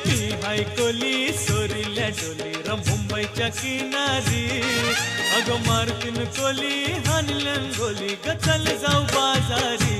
मी हाय कोली सोरील्या डोली र मुंबईच्या किनारी. अगं मारतीन कोली हानल्यान गोली ग चल जाऊ बाजारी.